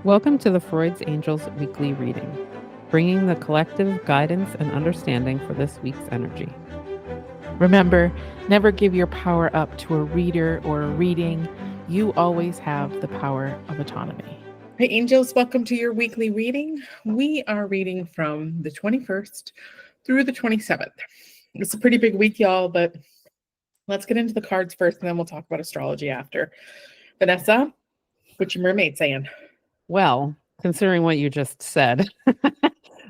Welcome to the Freud's Angels weekly reading, bringing the collective guidance and understanding for this week's energy. Remember, never give your power up to a reader or a reading. You always have the power of autonomy. Hey, angels, welcome to your weekly reading. We are reading from the 21st through the 27th. It's a pretty big week, y'all, but let's get into the cards first, and then we'll talk about astrology after. Vanessa, what's your mermaid saying? Well, considering what you just said,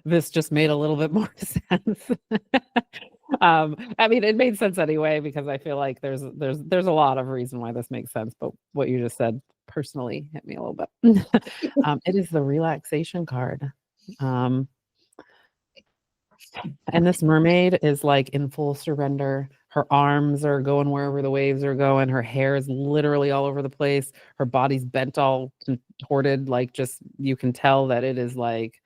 this just made a little bit more sense. I mean, it made sense anyway, because I feel like there's a lot of reason why this makes sense, but what you just said personally hit me a little bit. It is the relaxation card. And this mermaid is like in full surrender. Her arms are going wherever the waves are going. Her hair is literally all over the place. Her body's bent all contorted. Like, just, you can tell that it is like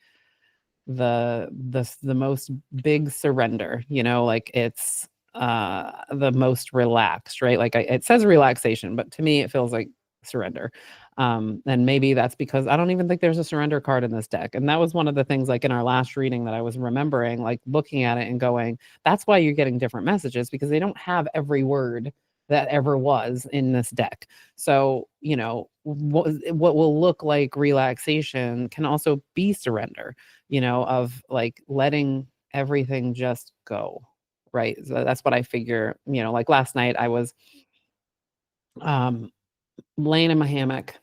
the most big surrender, you know, like it's the most relaxed, right? Like it says relaxation, but to me it feels like surrender. And maybe that's because I don't even think there's a surrender card in this deck. And that was one of the things, like in our last reading, that I was remembering, like looking at it and going, that's why you're getting different messages, because they don't have every word that ever was in this deck. So, you know, what will look like relaxation can also be surrender, you know, of like letting everything just go, right? So that's what I figure. You know, like last night I was laying in my hammock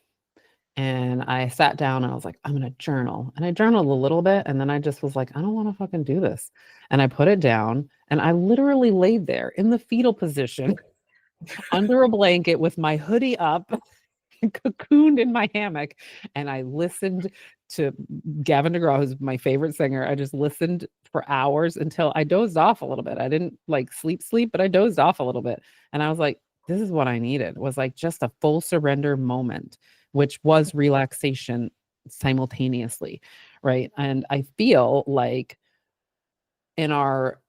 and I sat down and I was like, I'm going to journal. And I journaled a little bit, and then I just was like, I don't want to fucking do this. And I put it down, and I literally laid there in the fetal position under a blanket with my hoodie up, cocooned in my hammock, and I listened to Gavin DeGraw, who's my favorite singer. I just listened for hours until I dozed off a little bit. I didn't like sleep, but I dozed off a little bit. And I was like, this is what I needed, was like just a full surrender moment, which was relaxation simultaneously, right? And I feel like in our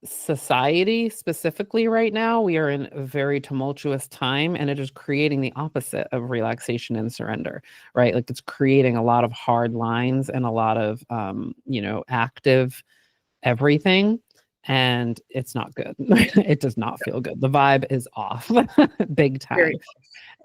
society specifically right now, we are in a very tumultuous time, and it is creating the opposite of relaxation and surrender, right? Like it's creating a lot of hard lines and a lot of you know, active everything, and it's not good. It does not feel good. The vibe is off big time,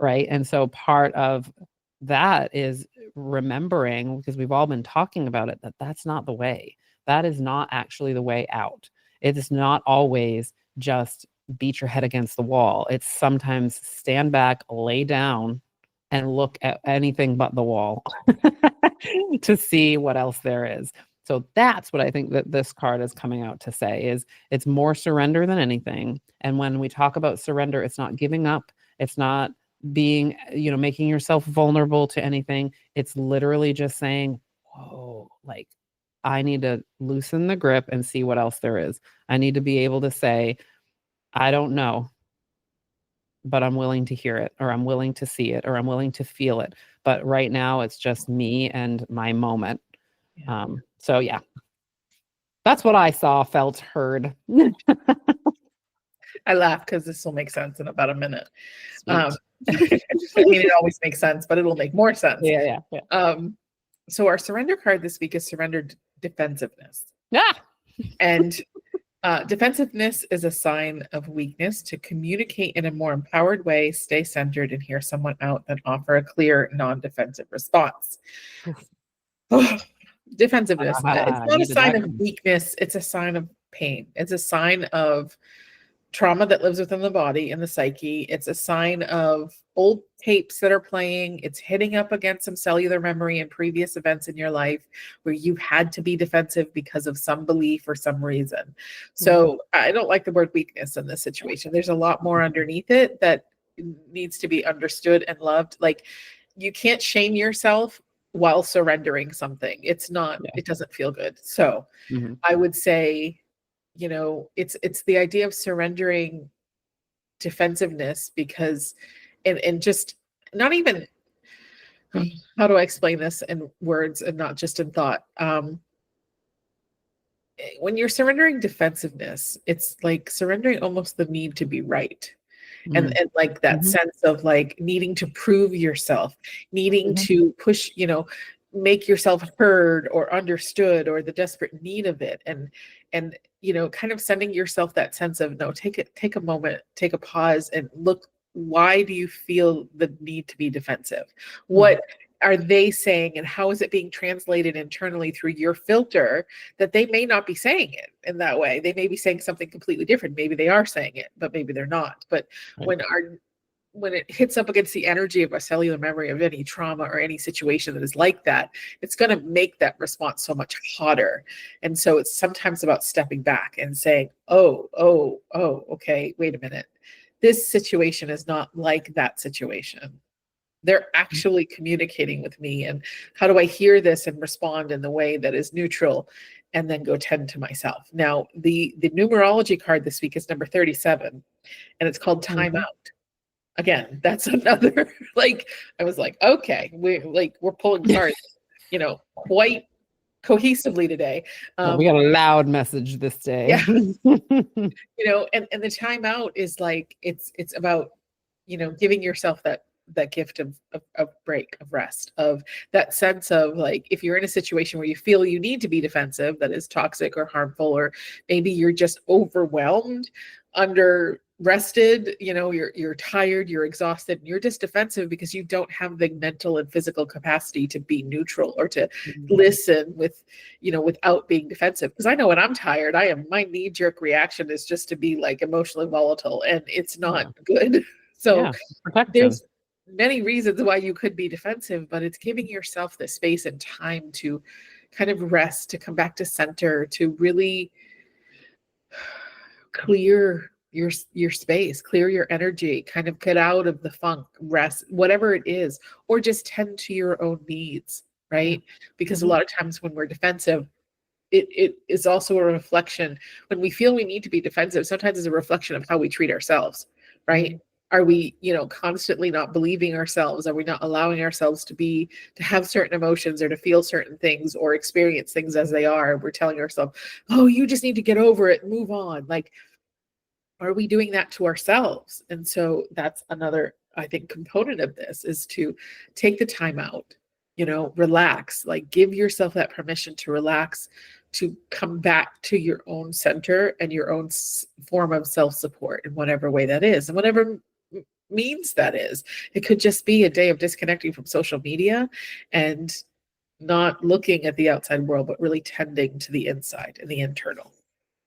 right? And so part of that is remembering, because we've all been talking about it, that that's not the way. That is not actually the way out. It is not always just beat your head against the wall. It's sometimes stand back, lay down, and look at anything but the wall to see what else there is. So that's what I think that this card is coming out to say, is it's more surrender than anything. And when we talk about surrender, it's not giving up. It's not being, you know, making yourself vulnerable to anything. It's literally just saying, whoa, like, I need to loosen the grip and see what else there is. I need to be able to say, I don't know, but I'm willing to hear it, or I'm willing to see it, or I'm willing to feel it. But right now it's just me and my moment. So yeah, that's what I saw, felt, heard. I laugh because this will make sense in about a minute. I mean, it always makes sense, but it'll make more sense. Yeah. So our surrender card this week is surrendered defensiveness. Yeah. And defensiveness is a sign of weakness. To communicate in a more empowered way, stay centered, and hear someone out, then offer a clear, non-defensive response. Defensiveness. It's not a sign of weakness. It's a sign of pain. It's a sign of trauma that lives within the body and the psyche. It's a sign of old tapes that are playing. It's hitting up against some cellular memory and previous events in your life where you had to be defensive because of some belief or some reason. So I don't like the word weakness in this situation. There's a lot more underneath it that needs to be understood and loved. Like, you can't shame yourself while surrendering something. It's not, it doesn't feel good. So I would say, you know, it's the idea of surrendering defensiveness, because and just not even, how do I explain this in words and not just in thought? When you're surrendering defensiveness, it's like surrendering almost the need to be right. And like that sense of like needing to prove yourself, needing to push, you know, make yourself heard or understood or the desperate need of it. And kind of sending yourself that sense of, no, take a moment, take a pause and look, why do you feel the need to be defensive? What are they saying, and how is it being translated internally through your filter that they may not be saying it in that way? They may be saying something completely different. Maybe they are saying it, but maybe they're not. But when it hits up against the energy of a cellular memory of any trauma or any situation that is like that, it's going to make that response so much hotter. And so it's sometimes about stepping back and saying, oh, okay, wait a minute. This situation is not like that situation. They're actually communicating with me. And how do I hear this and respond in the way that is neutral and then go tend to myself? Now, the numerology card this week is number 37, and it's called Time Out. Again, that's another, I was like, okay, we're pulling cards, quite cohesively today. We got a loud message this day. Yeah. And the timeout is it's about, giving yourself that gift of break, of rest, of that sense of if you're in a situation where you feel you need to be defensive, that is toxic or harmful, or maybe you're just overwhelmed, under rested, you're tired, you're exhausted, and you're just defensive because you don't have the mental and physical capacity to be neutral or to listen without being defensive. Because I know when I'm tired, my knee-jerk reaction is just to be emotionally volatile, and it's not good. So there's many reasons why you could be defensive, but it's giving yourself the space and time to kind of rest, to come back to center, to really clear your space, clear your energy, kind of get out of the funk, rest, whatever it is, or just tend to your own needs, right? Because a lot of times when we're defensive, it is also a reflection. When we feel we need to be defensive, sometimes it's a reflection of how we treat ourselves, right? Are we, constantly not believing ourselves? Are we not allowing ourselves to have certain emotions or to feel certain things or experience things as they are? We're telling ourselves, oh, you just need to get over it and move on. Are we doing that to ourselves? And so that's another, I think, component of this, is to take the time out, relax, give yourself that permission to relax, to come back to your own center and your own form of self-support in whatever way that is, and whatever means that is. It could just be a day of disconnecting from social media and not looking at the outside world, but really tending to the inside and the internal.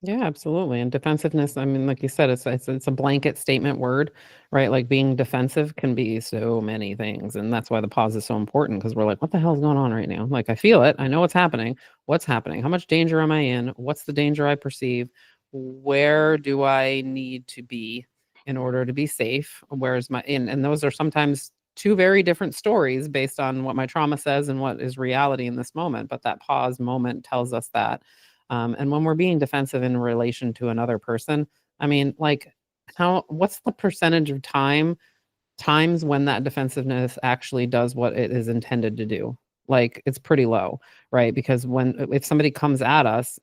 Yeah, absolutely. And defensiveness, I mean, like you said, it's a blanket statement word, right? Like being defensive can be so many things. And that's why the pause is so important, because we're like, what the hell is going on right now? Like, I feel it. I know what's happening. What's happening? How much danger am I in? What's the danger I perceive? Where do I need to be in order to be safe? Where's my in? And those are sometimes two very different stories based on what my trauma says and what is reality in this moment. But that pause moment tells us that. And when we're being defensive in relation to another person, I mean, what's the percentage of times when that defensiveness actually does what it is intended to do? It's pretty low, right? Because if somebody comes at us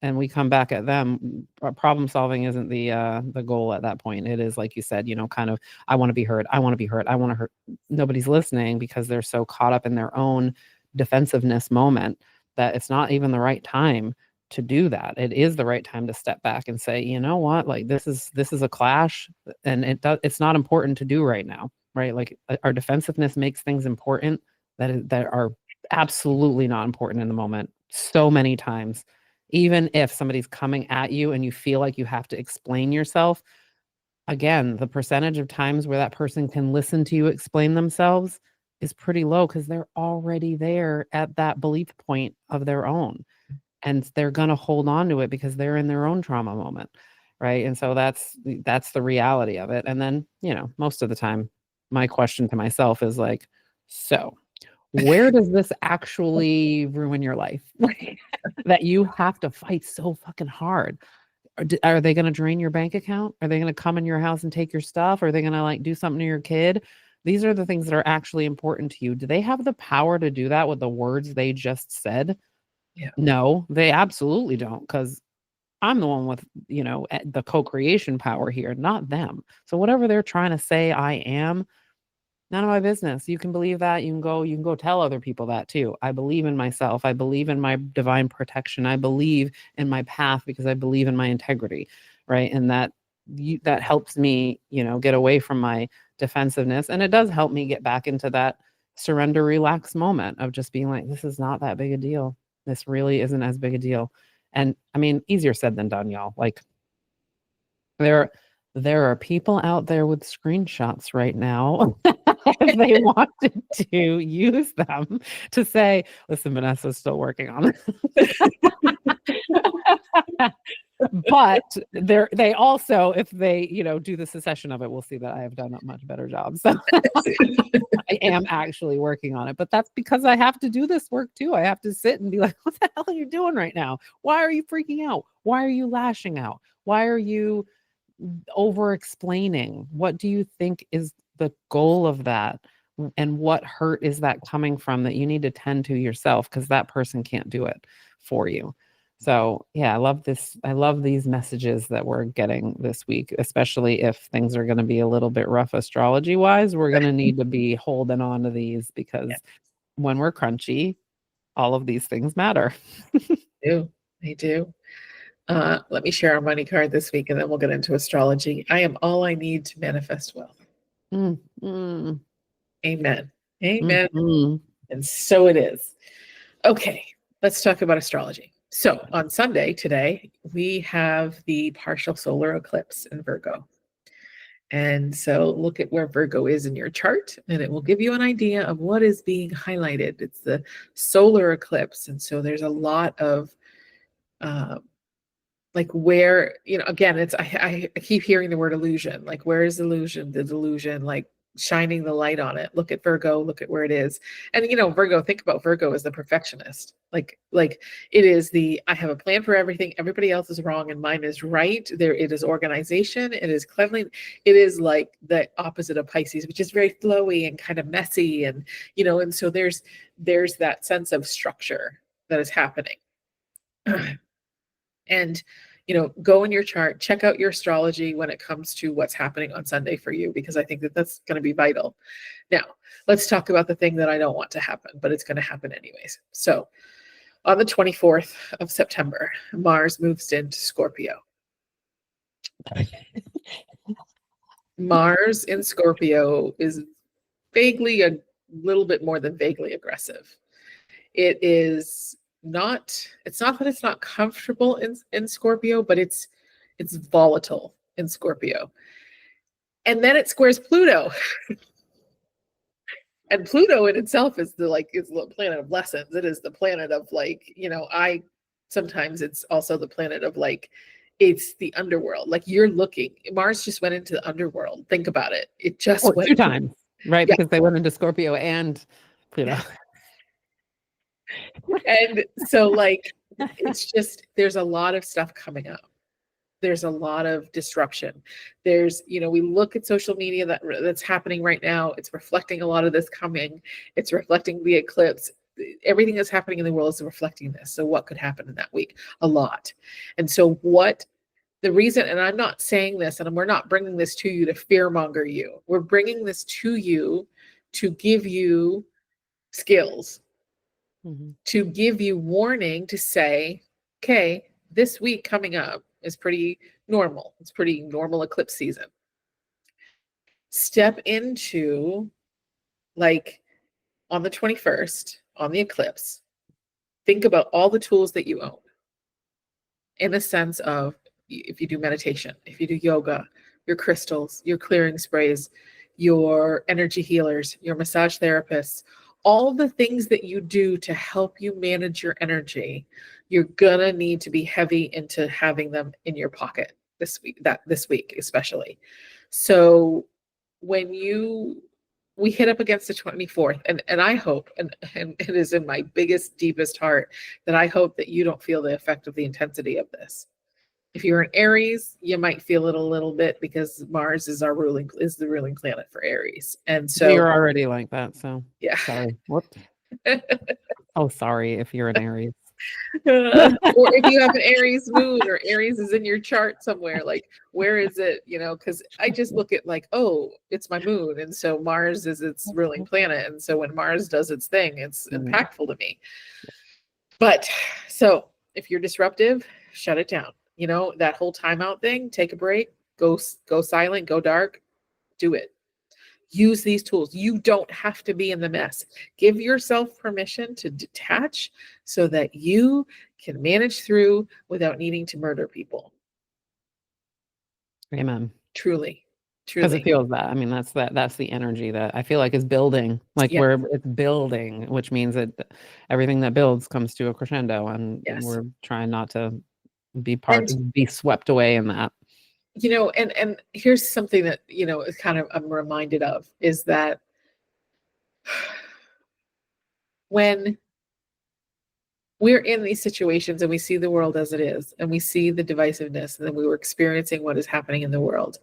and we come back at them, problem solving isn't the goal at that point. It is, like you said, kind of, I want to be heard. I want to be heard. I want to hurt. Nobody's listening because they're so caught up in their own defensiveness moment that it's not even the right time to do that. It is the right time to step back and say, you know what, this is a clash, and it's not important to do right now, right? Our defensiveness makes things important that are absolutely not important in the moment so many times. Even if somebody's coming at you and you feel like you have to explain yourself, again, the percentage of times where that person can listen to you explain themselves is pretty low, because they're already there at that belief point of their own. And they're going to hold on to it because they're in their own trauma moment, right? And so that's the reality of it. And then, most of the time, my question to myself is so where does this actually ruin your life? That you have to fight so fucking hard? Are they going to drain your bank account? Are they going to come in your house and take your stuff? Are they going to do something to your kid? These are the things that are actually important to you. Do they have the power to do that with the words they just said? Yeah. No, they absolutely don't, because I'm the one with, the co-creation power here, not them. So whatever they're trying to say I am, None of my business. You can believe that. You can go tell other people that too. I believe in myself. I believe in my divine protection. I believe in my path because I believe in my integrity, right? And that helps me, get away from my defensiveness. And it does help me get back into that surrender, relax moment of just being like, this is not that big a deal. This really isn't as big a deal. And I mean, easier said than done, y'all. Like there are people out there with screenshots right now if they wanted to use them to say, listen, Vanessa's still working on it. But they also, if they, do the secession of it, we'll see that I have done a much better job. So I am actually working on it, but that's because I have to do this work too. I have to sit and be like, what the hell are you doing right now? Why are you freaking out? Why are you lashing out? Why are you over explaining? What do you think is the goal of that? And what hurt is that coming from that you need to tend to yourself? Because that person can't do it for you. So yeah, I love this. I love these messages that we're getting this week, especially if things are going to be a little bit rough astrology wise. We're going to need to be holding on to these because when we're crunchy, all of these things matter. They do. Let me share our money card this week and then we'll get into astrology. I am all I need to manifest wealth. Amen. Amen. And so it is. Okay, let's talk about astrology. So on Sunday today, we have the partial solar eclipse in Virgo. And so look at where Virgo is in your chart, and it will give you an idea of what is being highlighted. It's the solar eclipse. And so there's a lot of like where, again, it's I keep hearing the word illusion. Like, where is illusion? The delusion, like shining the light on it. Look at Virgo, look at where it is. And Virgo, think about Virgo as the perfectionist. Like it is I have a plan for everything. Everybody else is wrong and mine is right. It is organization, it is cleanliness. It is like the opposite of Pisces, which is very flowy and kind of messy. And and so there's that sense of structure that is happening. And go in your chart, check out your astrology when it comes to what's happening on Sunday for you, because I think that's going to be vital. Now, let's talk about the thing that I don't want to happen, but it's going to happen anyways. So on the 24th of September, Mars moves into Scorpio. Mars in Scorpio is vaguely, a little bit more than vaguely aggressive. It's not that it's not comfortable in Scorpio, but it's volatile in Scorpio. And then it squares Pluto. And Pluto in itself is the planet of lessons. It is the planet of sometimes it's also the planet of it's the underworld. Like, you're looking, Mars just went into the underworld. Think about it. It just went 2 times, right? Yeah. Because they went into Scorpio and Pluto. And so it's just, there's a lot of stuff coming up. There's a lot of disruption. There's, we look at social media that's happening right now. It's reflecting a lot of this coming. It's reflecting the eclipse. Everything that's happening in the world is reflecting this. So what could happen in that week? A lot. And so the reason, and I'm not saying this, and we're not bringing this to you to fearmonger you. We're bringing this to you to give you skills, to give you warning, to say, okay, this week coming up is pretty normal. It's pretty normal eclipse season. Step into, on the 21st, on the eclipse, think about all the tools that you own, in the sense of, if you do meditation, if you do yoga, your crystals, your clearing sprays, your energy healers, your massage therapists, all the things that you do to help you manage your energy, you're gonna need to be heavy into having them in your pocket this week especially. So when we hit up against the 24th, and I hope, and it is in my biggest, deepest heart, that I hope that you don't feel the effect of the intensity of this. If you're an Aries, you might feel it a little bit, because Mars is the ruling planet for Aries. And so you're already like that. So yeah. Sorry. Whoops. Oh, sorry if you're an Aries. Or if you have an Aries moon, or Aries is in your chart somewhere, like where is it? Because I just look at like, oh, it's my moon, and so Mars is its ruling planet, and so when Mars does its thing, it's impactful to me. But so if you're disruptive, shut it down. That whole timeout thing, take a break, go silent, go dark, do it. Use these tools. You don't have to be in the mess. Give yourself permission to detach so that you can manage through without needing to murder people. Amen. Truly. Because it feels that. I mean, that's the energy that I feel like is building, like where it's building, which means that everything that builds comes to a crescendo, and we're trying not to be swept away in that. And here's something that, is kind of, I'm reminded of, is that when we're in these situations and we see the world as it is, and we see the divisiveness, and then we were experiencing what is happening in the world.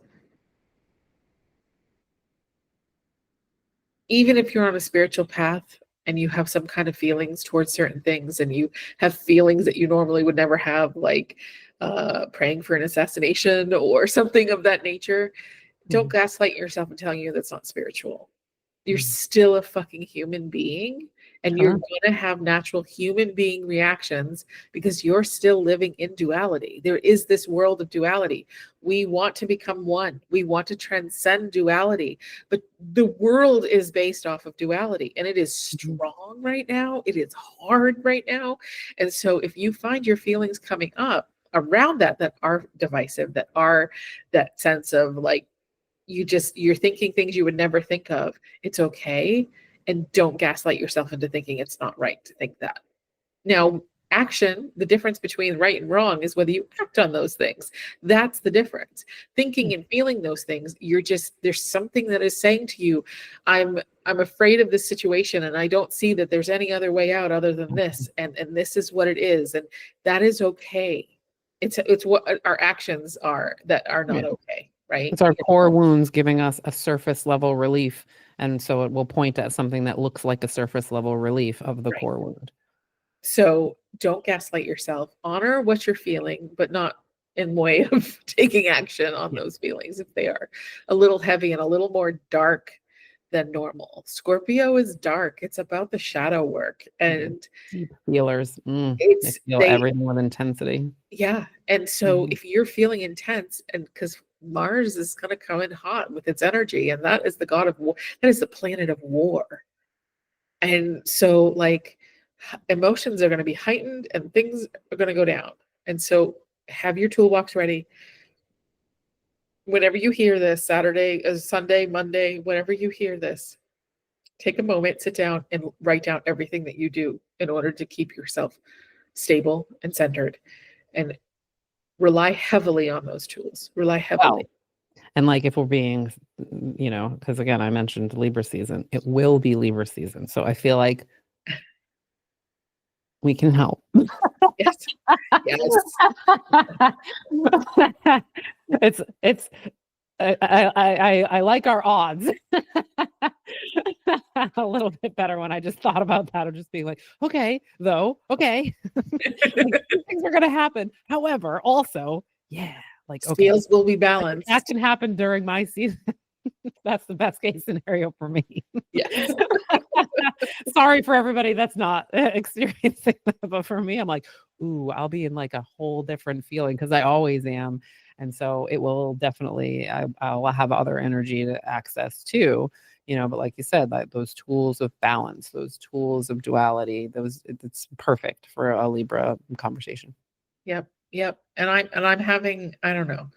Even if you're on a spiritual path and you have some kind of feelings towards certain things, and you have feelings that you normally would never have, like praying for an assassination or something of that nature, don't gaslight yourself and telling you that's not spiritual. You're still a fucking human being, and you're going to have natural human being reactions because you're still living in duality. There is this world of duality. We want to become one. We want to transcend duality, but the world is based off of duality, and it is strong right now. It is hard right now. And so if you find your feelings coming up around that are divisive, that are that sense of like, you're thinking things you would never think of, it's okay. And don't gaslight yourself into thinking it's not right to think that. Now, action, the difference between right and wrong is whether you act on those things. That's the difference. Thinking and feeling those things, there's something that is saying to you, I'm afraid of this situation, and I don't see that there's any other way out other than this, and this is what it is, and that is okay. It's what our actions are that are not okay. Right? It's our core wounds giving us a surface level relief. And so it will point at something that looks like a surface level relief of the core wound. So don't gaslight yourself. Honor what you're feeling, but not in way of taking action on those feelings if they are a little heavy and a little more dark than normal. Scorpio is dark. It's about the shadow work, and deep feelers. They feel everything with intensity. Yeah. And so if you're feeling intense, and because Mars is going to come in hot with its energy, and that is the god of war, that is the planet of war. And so like emotions are going to be heightened and things are going to go down. And so have your toolbox ready. Whenever you hear this, Saturday, Sunday, Monday, whenever you hear this, take a moment, sit down and write down everything that you do in order to keep yourself stable and centered, and rely heavily on those tools. Rely heavily. Wow. And like, if we're being, because again, I mentioned Libra season, it will be Libra season. So I feel like we can help. Yes. It's I like our odds a little bit better when I just thought about that, of just being like, okay, things are gonna happen. However, also, like, okay, scales will be balanced. That can happen during my season. That's the best case scenario for me. Yes. Sorry for everybody that's not experiencing that, but for me, I'm like, ooh, I'll be in like a whole different feeling, because I always am. And so it will definitely, I'll have other energy to access too, but like you said, like those tools of balance, those tools of duality, it's perfect for a Libra conversation. Yep. And I'm having, I don't know.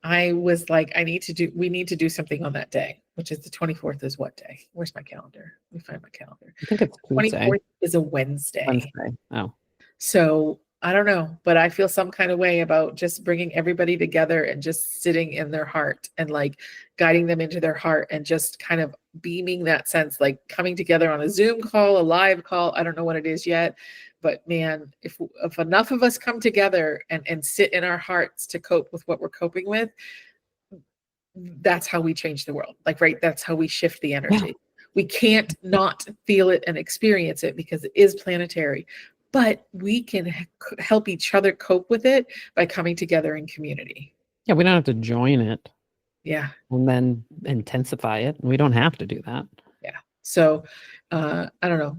I was like, we need to do something on that day, which is the 24th is what day? Where's my calendar? Let me find my calendar. I think it's Tuesday. 24th is a Wednesday. Oh. So I don't know, but I feel some kind of way about just bringing everybody together and just sitting in their heart and like guiding them into their heart, and just kind of beaming that sense, like coming together on a Zoom call, a live call. I don't know what it is yet, but man, if enough of us come together and sit in our hearts to cope with what we're coping with, that's how we change the world. Like, right. That's how we shift the energy. Yeah. We can't not feel it and experience it because it is planetary. but we can help each other cope with it by coming together in community. Yeah, we don't have to join it. Yeah. And then intensify it. We don't have to do that. Yeah. So, I don't know.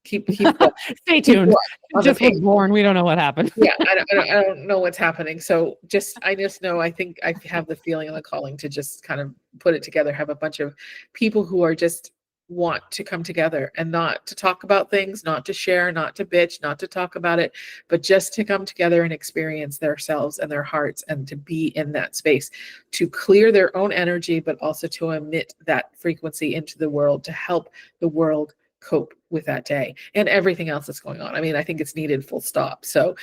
Keep Stay tuned. Just was born. We don't know what happened. Yeah, I don't know what's happening. So I just know, I think I have the feeling and the calling to just kind of put it together, have a bunch of people who are just want to come together and not to talk about things, not to share, not to bitch, not to talk about it, but just to come together and experience themselves and their hearts, and to be in that space, to clear their own energy, but also to emit that frequency into the world, to help the world cope with that day and everything else that's going on. I mean, I think it's needed, full stop. So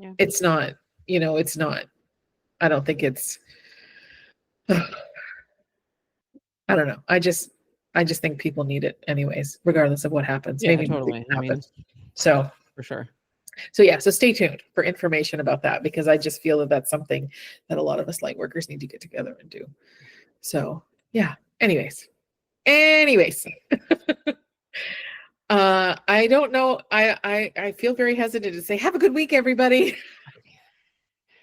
yeah. It's not, it's not, I don't think it's, I don't know. I just think people need it anyways, regardless of what happens. Yeah, maybe totally. I mean, so for sure. So yeah, so stay tuned for information about that, because I just feel that that's something that a lot of us light workers need to get together and do. So yeah, anyways. I don't know. I feel very hesitant to say, have a good week, everybody.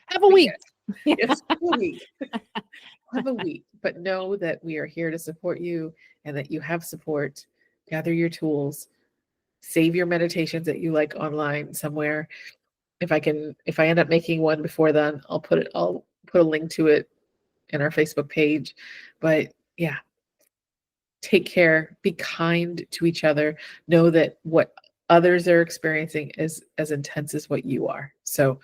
Have a week. Yes, have a week. Have a week. But know that we are here to support you, and that you have support. Gather your tools. Save your meditations that you like online somewhere. If I end up making one before then, I'll put a link to it in our Facebook page. But yeah. Take care, be kind to each other, know that what others are experiencing is as intense as what you are. So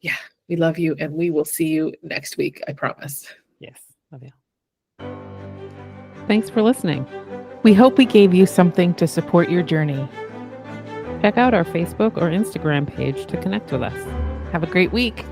yeah, we love you, and we will see you next week. I promise. Yes. Love you. Thanks for listening. We hope we gave you something to support your journey. Check out our Facebook or Instagram page to connect with us. Have a great week.